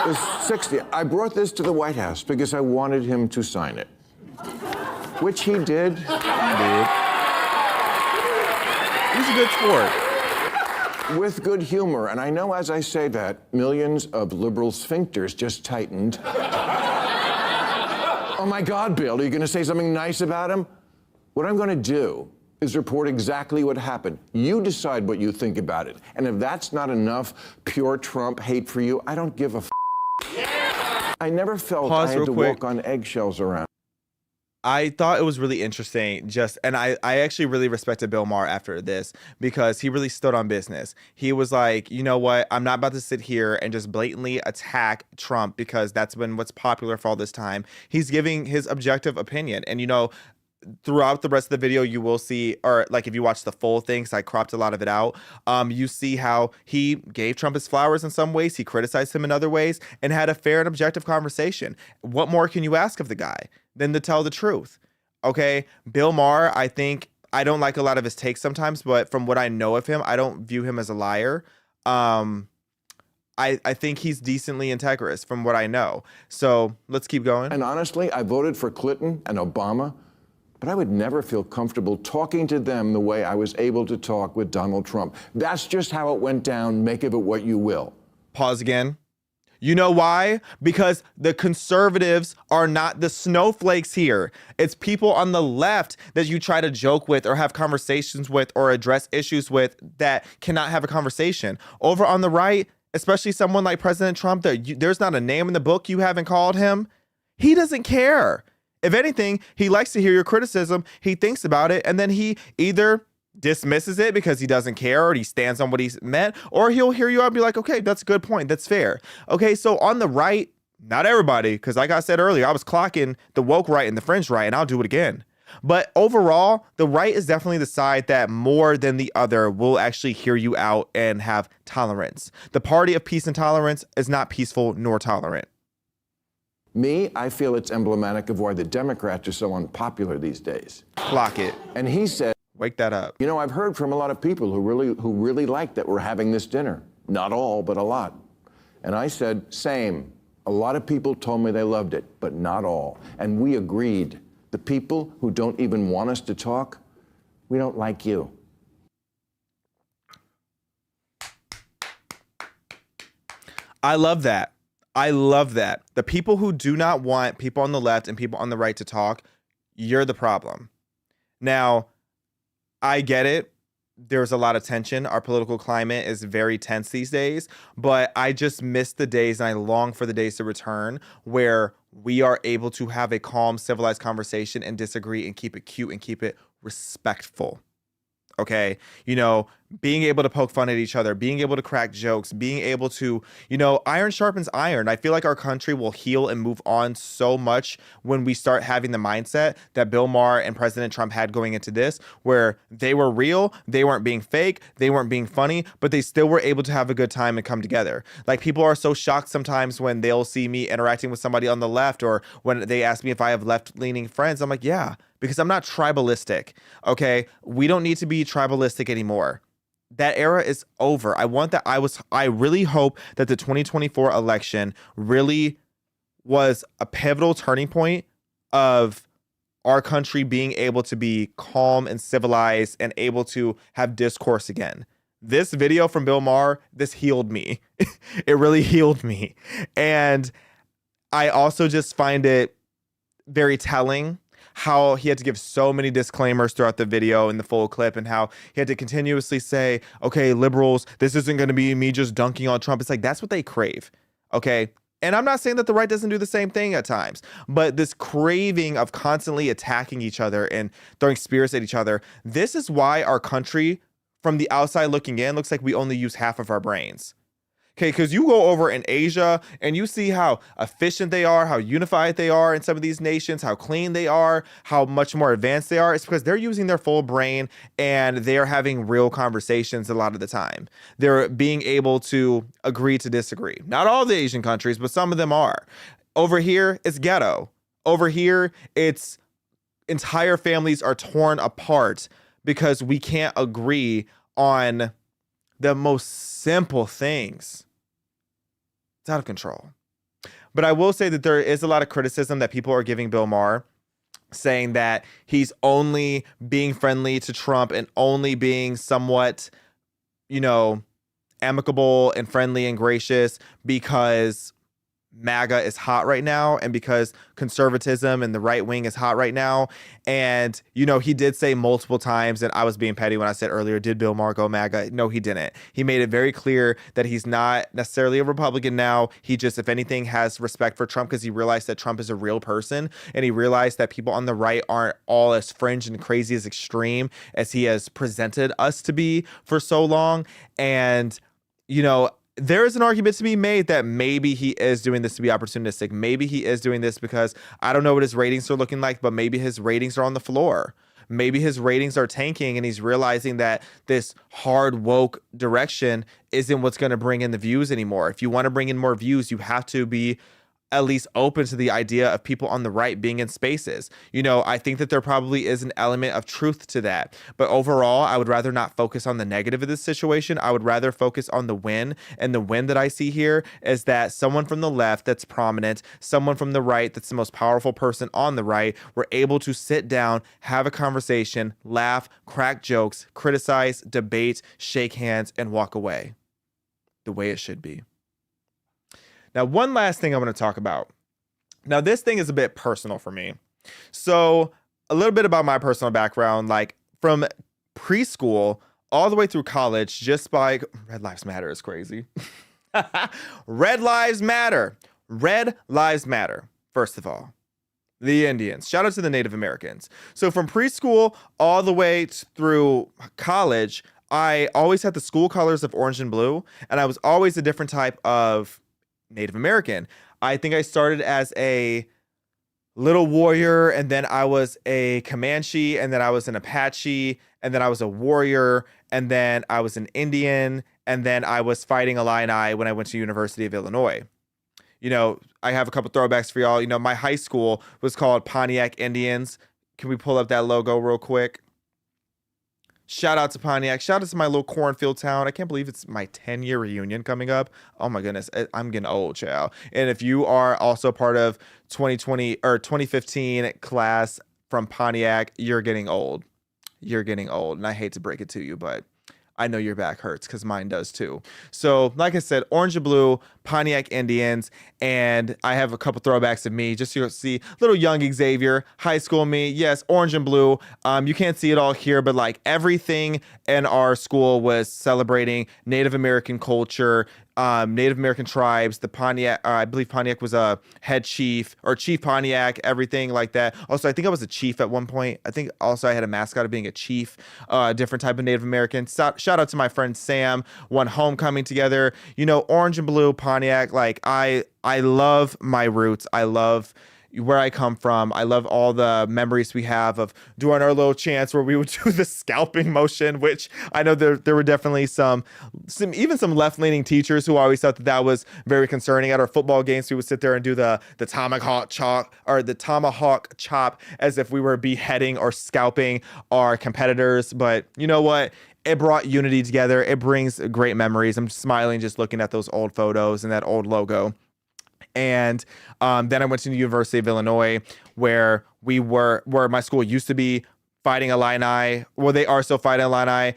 is 60. I brought this to the White House because I wanted him to sign it, which he did. He's a good sport. With good humor. And I know as I say that, millions of liberal sphincters just tightened. Oh my God, Bill, are you going to say something nice about him? What I'm going to do is report exactly what happened. You decide what you think about it. And if that's not enough pure Trump hate for you, I don't give a I never felt Pause I had real to quick. walk on eggshells around. I thought it was really interesting and I actually really respected Bill Maher after this because he really stood on business. He was like, you know what? I'm not about to sit here and just blatantly attack Trump because that's been what's popular for all this time. He's giving his objective opinion. And, you know, throughout the rest of the video, you will see, or like if you watch the full thing, because I cropped a lot of it out, you see how he gave Trump his flowers in some ways, he criticized him in other ways, and had a fair and objective conversation. What more can you ask of the guy than to tell the truth? Okay, Bill Maher, I don't like a lot of his takes sometimes, but from what I know of him, I don't view him as a liar. I think he's decently integrous from what I know. So let's keep going. And honestly, I voted for Clinton and Obama, but I would never feel comfortable talking to them the way I was able to talk with Donald Trump. That's just how it went down. Make of it what you will. Pause again. You know why? Because the conservatives are not the snowflakes here. It's people on the left that you try to joke with or have conversations with or address issues with that cannot have a conversation. Over on the right, especially someone like President Trump, there's not a name in the book you haven't called him. He doesn't care. If anything, he likes to hear your criticism. He thinks about it, and then he either dismisses it because he doesn't care or he stands on what he's meant, or he'll hear you out and be like, okay, that's a good point. That's fair. Okay, so on the right, not everybody, because like I said earlier, I was clocking the woke right and the fringe right, and I'll do it again. But overall, the right is definitely the side that more than the other will actually hear you out and have tolerance. The party of peace and tolerance is not peaceful nor tolerant. Me, I feel it's emblematic of why the Democrats are so unpopular these days. Clock it. And he said, Wake that up. you know, I've heard from a lot of people who really like that we're having this dinner. Not all, but a lot. And I said, same. A lot of people told me they loved it, but not all. And we agreed. The people who don't even want us to talk, we don't like you. I love that. I love that. The people who do not want people on the left and people on the right to talk, you're the problem. Now, I get it. There's a lot of tension. Our political climate is very tense these days, but I just miss the days and I long for the days to return where we are able to have a calm, civilized conversation and disagree and keep it cute and keep it respectful. Okay, you know, being able to poke fun at each other, being able to crack jokes, being able to, you know, iron sharpens iron. I feel like our country will heal and move on so much when we start having the mindset that Bill Maher and President Trump had going into this, where they were real, they weren't being fake, they weren't being funny, but they still were able to have a good time and come together. Like, people are so shocked sometimes when they'll see me interacting with somebody on the left, or when they ask me if I have left-leaning friends. I'm like, yeah, because I'm not tribalistic. Okay, we don't need to be tribalistic anymore. That era is over. I really hope that the 2024 election really was a pivotal turning point of our country being able to be calm and civilized and able to have discourse again. This video from Bill Maher, this healed me. It really healed me. And I also just find it very telling how he had to give so many disclaimers throughout the video and the full clip, and how he had to continuously say, okay, liberals, this isn't going to be me just dunking on Trump. It's like, that's what they crave. Okay. And I'm not saying that the right doesn't do the same thing at times, but this craving of constantly attacking each other and throwing spears at each other, this is why our country, from the outside looking in, looks like we only use half of our brains. Okay, because you go over in Asia and you see how efficient they are, how unified they are in some of these nations, how clean they are, how much more advanced they are. It's because they're using their full brain and they're having real conversations a lot of the time. They're being able to agree to disagree. Not all the Asian countries, but some of them are. Over here, it's ghetto. Over here, it's entire families are torn apart because we can't agree on the most simple things. It's out of control. But I will say that there is a lot of criticism that people are giving Bill Maher, saying that he's only being friendly to Trump and only being somewhat, amicable and friendly and gracious because MAGA is hot right now and because conservatism and the right wing is hot right now. And, he did say multiple times, and I was being petty when I said earlier, did Bill Maher go MAGA? No, he didn't. He made it very clear that he's not necessarily a Republican now. He just, if anything, has respect for Trump because he realized that Trump is a real person, and he realized that people on the right aren't all as fringe and crazy as extreme as he has presented us to be for so long. And, there is an argument to be made that maybe he is doing this to be opportunistic. Maybe he is doing this because I don't know what his ratings are looking like, but maybe his ratings are on the floor. Maybe his ratings are tanking and he's realizing that this hard woke direction isn't what's going to bring in the views anymore. If you want to bring in more views, you have to be at least open to the idea of people on the right being in spaces. I think that there probably is an element of truth to that. But overall, I would rather not focus on the negative of this situation. I would rather focus on the win. And the win that I see here is that someone from the left that's prominent, someone from the right that's the most powerful person on the right, were able to sit down, have a conversation, laugh, crack jokes, criticize, debate, shake hands, and walk away the way it should be. Now, one last thing I want to talk about. Now, this thing is a bit personal for me. So a little bit about my personal background, like from preschool all the way through college, just by Red Lives Matter is crazy. Red Lives Matter. Red Lives Matter. First of all, the Indians. Shout out to the Native Americans. So from preschool all the way through college, I always had the school colors of orange and blue, and I was always a different type of Native American. I think I started as a little warrior, and then I was a Comanche, and then I was an Apache, and then I was a warrior, and then I was an Indian, and then I was fighting Illini when I went to University of Illinois. I have a couple throwbacks for y'all. My high school was called Pontiac Indians. Can we pull up that logo real quick? Shout out to Pontiac. Shout out to my little cornfield town. I can't believe it's my 10-year reunion coming up. Oh my goodness. I'm getting old, child. And if you are also part of 2020 or 2015 class from Pontiac, you're getting old. You're getting old. And I hate to break it to you, but I know your back hurts because mine does too. So like I said, orange and blue, Pontiac Indians, and I have a couple throwbacks of me just so you'll see little young Xavier, high school me. Yes, orange and blue. You can't see it all here, but like everything in our school was celebrating Native American culture, Native American tribes, the Pontiac, I believe Pontiac was a head chief or Chief Pontiac, everything like that. Also, I think I was a chief at one point. I think also I had a mascot of being a chief, different type of Native American. Shout out to my friend Sam, one homecoming together, orange and blue, Pontiac. Like I love my roots. I love where I come from. I love all the memories we have of doing our little chants where we would do the scalping motion, which I know there were definitely some left-leaning teachers who always thought that was very concerning. At our football games, we would sit there and do the tomahawk chop as if we were beheading or scalping our competitors. But you know what? It brought unity together. It brings great memories. I'm smiling just looking at those old photos and that old logo. And then I went to the University of Illinois, where my school used to be fighting Illini. Well, they are still fighting Illini.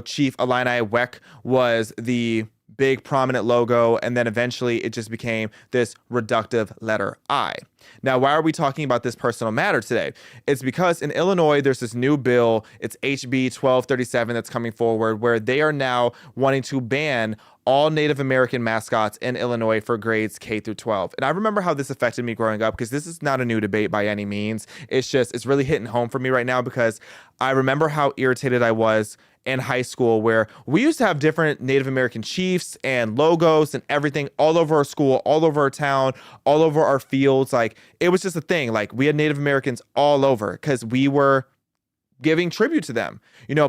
Chief Illini Weck was the big prominent logo, and then eventually it just became this reductive letter I. Now, why are we talking about this personal matter today? It's because in Illinois, there's this new bill. It's HB 1237 that's coming forward, where they are now wanting to ban all Native American mascots in Illinois for grades K through 12. And I remember how this affected me growing up, because this is not a new debate by any means. It's really hitting home for me right now, because I remember how irritated I was in high school, where we used to have different Native American chiefs and logos and everything all over our school, all over our town, all over our fields. Like, it was just a thing. Like, we had Native Americans all over because we were giving tribute to them.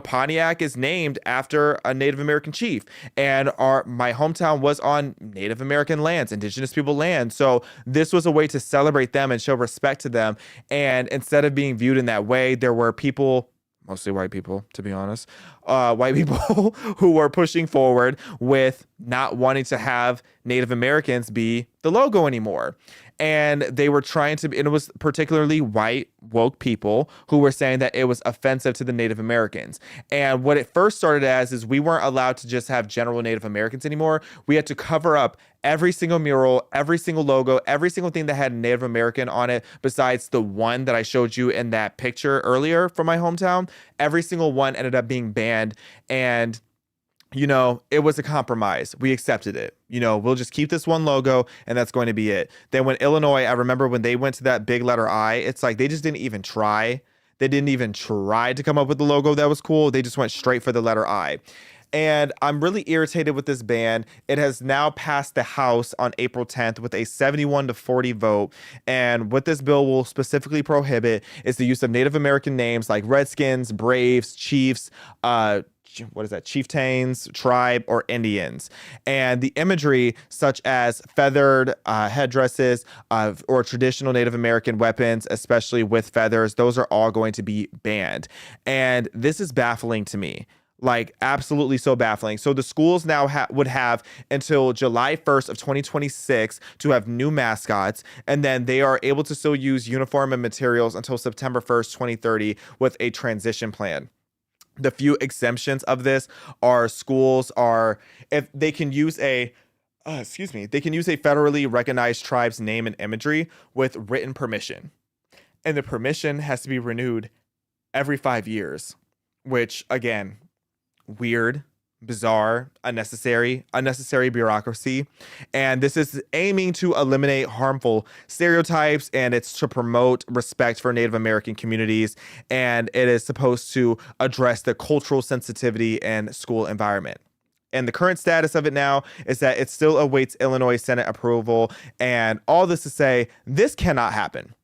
Pontiac is named after a Native American chief, and my hometown was on Native American lands, indigenous people land. So this was a way to celebrate them and show respect to them. And instead of being viewed in that way, there were people mostly white people, to be honest, white people who were pushing forward with not wanting to have Native Americans be the logo anymore. And they were trying to, and it was particularly white woke people who were saying that it was offensive to the Native Americans. And what it first started as is we weren't allowed to just have general Native Americans anymore. We had to cover up every single mural, every single logo, every single thing that had Native American on it, besides the one that I showed you in that picture earlier from my hometown. Every single one ended up being banned. And you know, it was a compromise. We accepted it. You know, we'll just keep this one logo and that's going to be it. Then when Illinois, I remember when they went to that big letter I, it's like they just didn't even try. They didn't even try to come up with the logo that was cool. They just went straight for the letter I. And I'm really irritated with this ban. It has now passed the House on April 10th with a 71-40 vote. And what this bill will specifically prohibit is the use of Native American names like Redskins, Braves, Chiefs, chieftains, tribe, or Indians. And the imagery such as feathered headdresses or traditional Native American weapons, especially with feathers, those are all going to be banned. And this is baffling to me. Like, absolutely so baffling. So the schools now would have until July 1st of 2026 to have new mascots, and then they are able to still use uniform and materials until September 1st, 2030 with a transition plan. The few exemptions of this are schools are, if they can use they can use a federally recognized tribe's name and imagery with written permission. And the permission has to be renewed every 5 years, which again, weird, bizarre, unnecessary bureaucracy. And this is aiming to eliminate harmful stereotypes, and it's to promote respect for Native American communities. And it is supposed to address the cultural sensitivity and school environment. And the current status of it now is that it still awaits Illinois Senate approval. And all this to say, this cannot happen.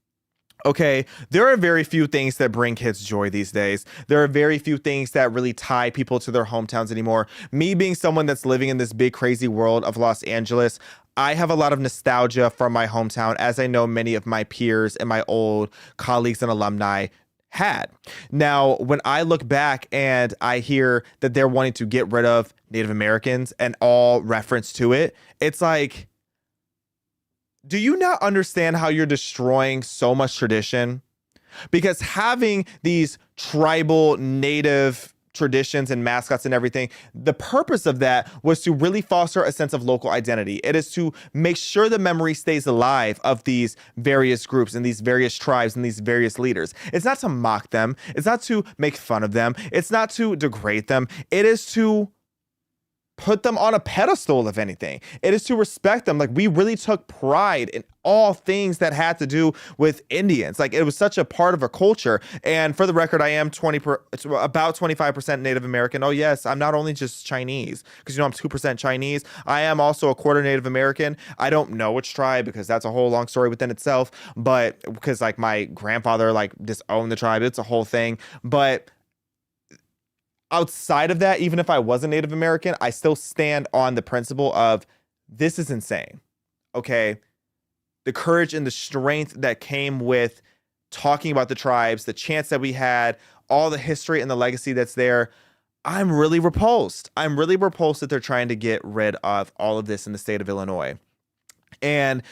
Okay, there are very few things that bring kids joy these days. There are very few things that really tie people to their hometowns anymore. Me being someone that's living in this big, crazy world of Los Angeles, I have a lot of nostalgia from my hometown, as I know many of my peers and my old colleagues and alumni had. Now, when I look back and I hear that they're wanting to get rid of Native Americans and all reference to it, it's like, do you not understand how you're destroying so much tradition? Because having these tribal native traditions and mascots and everything, the purpose of that was to really foster a sense of local identity. It is to make sure the memory stays alive of these various groups and these various tribes and these various leaders. It's not to mock them. It's not to make fun of them. It's not to degrade them. It is to put them on a pedestal, if anything. It is to respect them. Like, we really took pride in all things that had to do with Indians. Like, it was such a part of a culture. And for the record, I am about 25% Native American. Oh yes, I'm not only just Chinese, because you know I'm 2% Chinese. I am also a quarter Native American. I don't know which tribe, because that's a whole long story within itself. But because like my grandfather like disowned the tribe, it's a whole thing. But outside of that, even if I wasn't Native American, I still stand on the principle of this is insane. Okay. The courage and the strength that came with talking about the tribes, the chance that we had, all the history and the legacy that's there. I'm really repulsed. I'm really repulsed that they're trying to get rid of all of this in the state of Illinois. And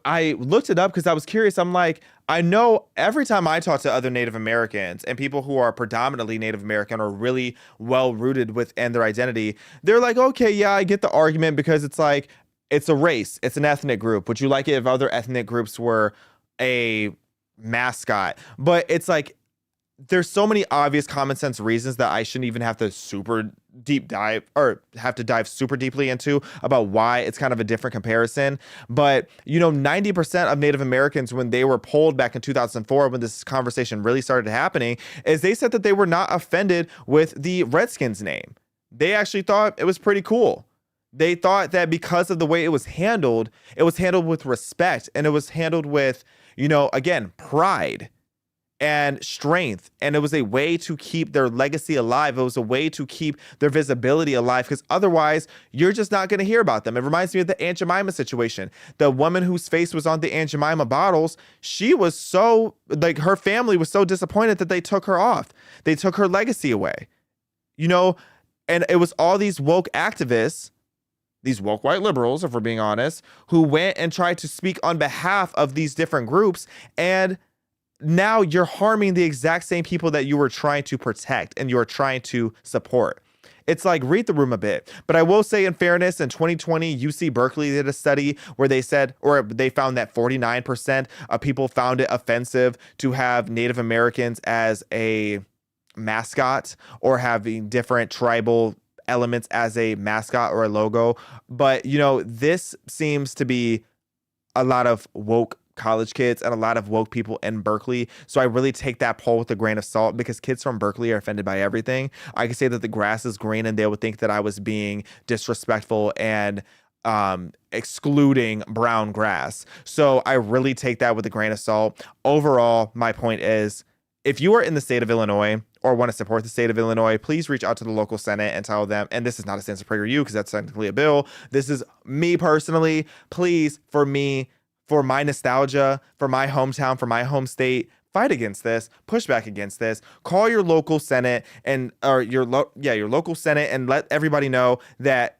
I looked it up because I was curious. I'm like, I know every time I talk to other Native Americans and people who are predominantly Native American or really well rooted within their identity, they're like, okay, yeah, I get the argument, because it's like, it's a race, it's an ethnic group. Would you like it if other ethnic groups were a mascot? But it's like, there's so many obvious common sense reasons that I shouldn't even have to dive super deeply into about why it's kind of a different comparison. But, you know, 90% of Native Americans, when they were polled back in 2004, when this conversation really started happening, is they said that they were not offended with the Redskins name. They actually thought it was pretty cool. They thought that because of the way it was handled with respect, and it was handled with, you know, again, pride. and strength. And it was a way to keep their legacy alive. It was a way to keep their visibility alive, because otherwise you're just not going to hear about them. It reminds me of the Aunt Jemima situation. The woman whose face was on the Aunt Jemima bottles, she was so, like, her family was so disappointed that they took her off. They took her legacy away, you know, and it was all these woke activists, these woke white liberals, if we're being honest, who went and tried to speak on behalf of these different groups. And now you're harming the exact same people that you were trying to protect and you're trying to support. It's like, read the room a bit. But I will say, in fairness, in 2020, UC Berkeley did a study where they said, or they found that 49% of people found it offensive to have Native Americans as a mascot or having different tribal elements as a mascot or a logo. But, you know, this seems to be a lot of woke college kids and a lot of woke people in Berkeley. So I really take that poll with a grain of salt, because kids from Berkeley are offended by everything. I could say that the grass is green and they would think that I was being disrespectful and excluding brown grass. So I really take that with a grain of salt. Overall, my point is, if you are in the state of Illinois or want to support the state of Illinois, please reach out to the local Senate and tell them, and this is not a stance of prayer you, because that's technically a bill. This is me personally. Please, for me, for my nostalgia, for my hometown, for my home state, fight against this, push back against this, call your local Senate and your local Senate and let everybody know that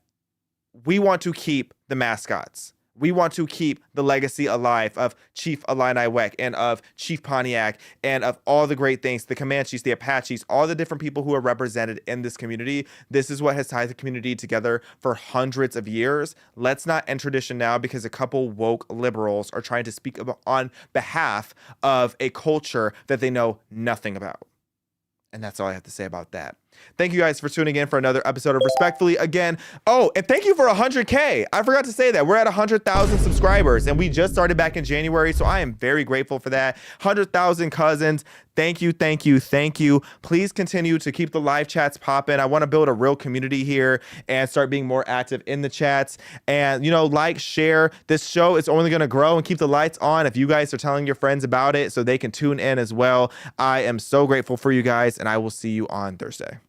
we want to keep the mascots. We want to keep the legacy alive of Chief Illini Weck and of Chief Pontiac and of all the great things, the Comanches, the Apaches, all the different people who are represented in this community. This is what has tied the community together for hundreds of years. Let's not end tradition now because a couple woke liberals are trying to speak on behalf of a culture that they know nothing about. And that's all I have to say about that. Thank you guys for tuning in for another episode of Respectfully. Again, oh, and thank you for 100K. I forgot to say that. We're at 100,000 subscribers, and we just started back in January, so I am very grateful for that. 100,000 cousins. Thank you, thank you, thank you. Please continue to keep the live chats popping. I want to build a real community here and start being more active in the chats. And, you know, like, share. This show is only going to grow, and keep the lights on if you guys are telling your friends about it so they can tune in as well. I am so grateful for you guys, and I will see you on Thursday.